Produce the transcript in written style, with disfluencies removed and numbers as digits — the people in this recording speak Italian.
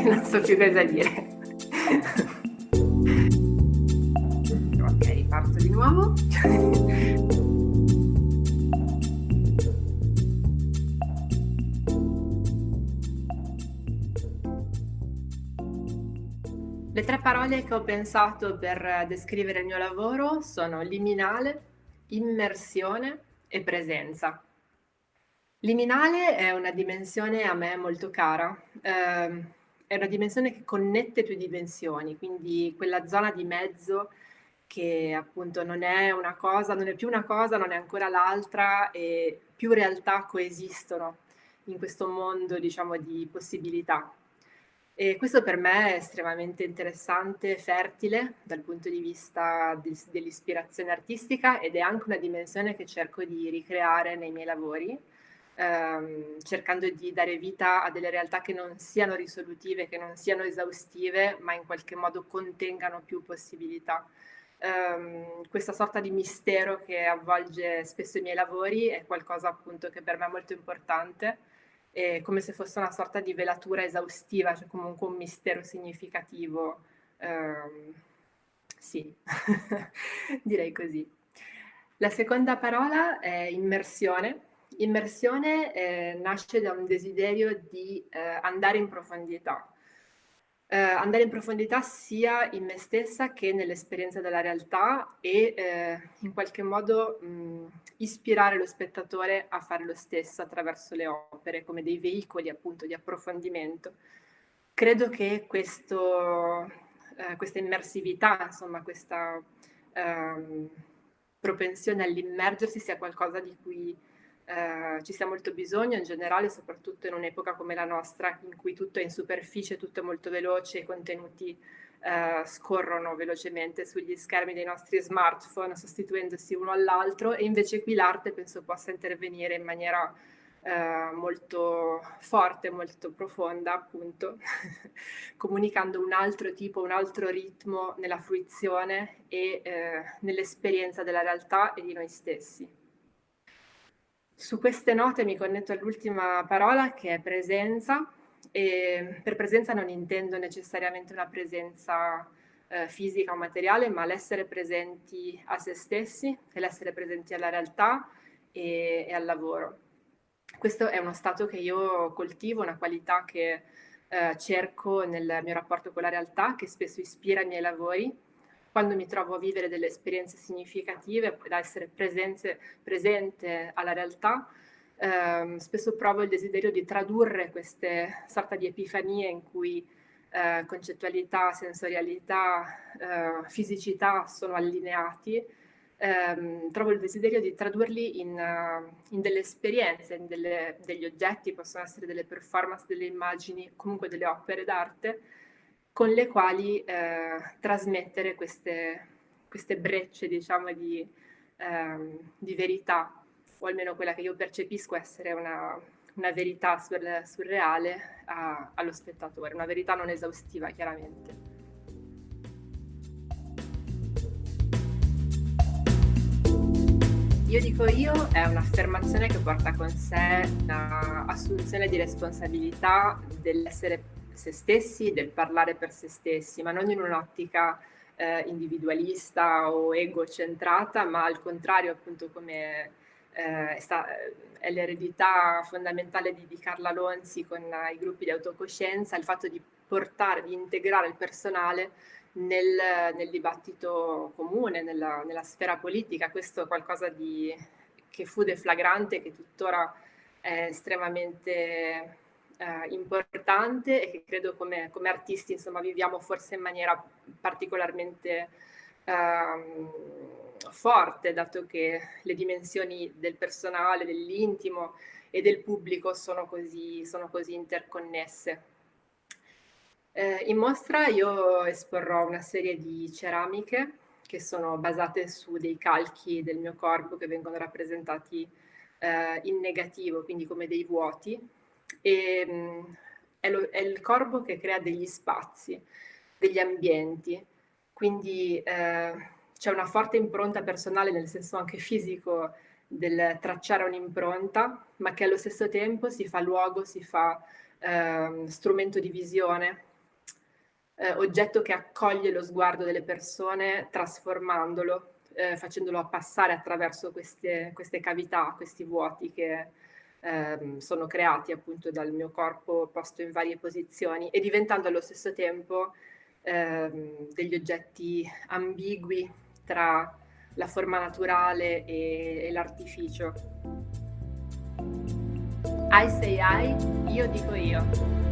non so più cosa dire. Ok, parto di nuovo. Le tre parole che ho pensato per descrivere il mio lavoro sono liminale, immersione e presenza. Liminale è una dimensione a me molto cara, è una dimensione che connette più dimensioni, quindi quella zona di mezzo che appunto non è una cosa, non è più una cosa, non è ancora l'altra e più realtà coesistono in questo mondo, diciamo, di possibilità. E questo per me è estremamente interessante, fertile dal punto di vista dell'ispirazione artistica ed è anche una dimensione che cerco di ricreare nei miei lavori, cercando di dare vita a delle realtà che non siano risolutive, che non siano esaustive, ma in qualche modo contengano più possibilità. Questa sorta di mistero che avvolge spesso i miei lavori è qualcosa appunto che per me è molto importante, come se fosse una sorta di velatura esaustiva, cioè comunque un mistero significativo. Sì, direi così. La seconda parola è immersione. Immersione nasce da un desiderio di andare in profondità. Andare in profondità sia in me stessa che nell'esperienza della realtà e in qualche modo ispirare lo spettatore a fare lo stesso attraverso le opere come dei veicoli appunto di approfondimento. Credo che questa immersività, insomma, questa ehm, propensione all'immergersi sia qualcosa di cui ci sia molto bisogno in generale, soprattutto in un'epoca come la nostra, in cui tutto è in superficie, tutto è molto veloce, i contenuti scorrono velocemente sugli schermi dei nostri smartphone, sostituendosi uno all'altro, e invece qui l'arte penso possa intervenire in maniera molto forte, molto profonda, appunto, comunicando un altro tipo, un altro ritmo nella fruizione e nell'esperienza della realtà e di noi stessi. Su queste note mi connetto all'ultima parola che è presenza, e per presenza non intendo necessariamente una presenza fisica o materiale, ma l'essere presenti a se stessi e l'essere presenti alla realtà e al lavoro. Questo è uno stato che io coltivo, una qualità che cerco nel mio rapporto con la realtà, che spesso ispira i miei lavori. Quando mi trovo a vivere delle esperienze significative, da essere presente alla realtà, spesso provo il desiderio di tradurre queste sorta di epifanie in cui concettualità, sensorialità, fisicità sono allineati. Trovo il desiderio di tradurli in delle esperienze, degli oggetti, possono essere delle performance, delle immagini, comunque delle opere d'arte, con le quali trasmettere queste brecce, diciamo, di verità, o almeno quella che io percepisco essere una verità surreale allo spettatore, una verità non esaustiva, chiaramente. Io dico io è un'affermazione che porta con sé un'assunzione di responsabilità dell'essere se stessi, del parlare per se stessi, ma non in un'ottica individualista o egocentrata, ma al contrario, appunto, come è l'eredità fondamentale di Carla Lonzi con i gruppi di autocoscienza, il fatto di portare, di integrare il personale nel dibattito comune, nella sfera politica. Questo è qualcosa che fu deflagrante, che tuttora è estremamente importante e che credo come artisti, insomma, viviamo forse in maniera particolarmente forte, dato che le dimensioni del personale, dell'intimo e del pubblico sono così interconnesse. In mostra io esporrò una serie di ceramiche che sono basate su dei calchi del mio corpo che vengono rappresentati in negativo, quindi come dei vuoti. E, è il corpo che crea degli spazi, degli ambienti, quindi c'è una forte impronta personale, nel senso anche fisico, del tracciare un'impronta, ma che allo stesso tempo si fa luogo, si fa strumento di visione, oggetto che accoglie lo sguardo delle persone trasformandolo, facendolo passare attraverso queste cavità, questi vuoti che sono creati appunto dal mio corpo posto in varie posizioni e diventando allo stesso tempo degli oggetti ambigui tra la forma naturale e l'artificio. I say I, io dico io.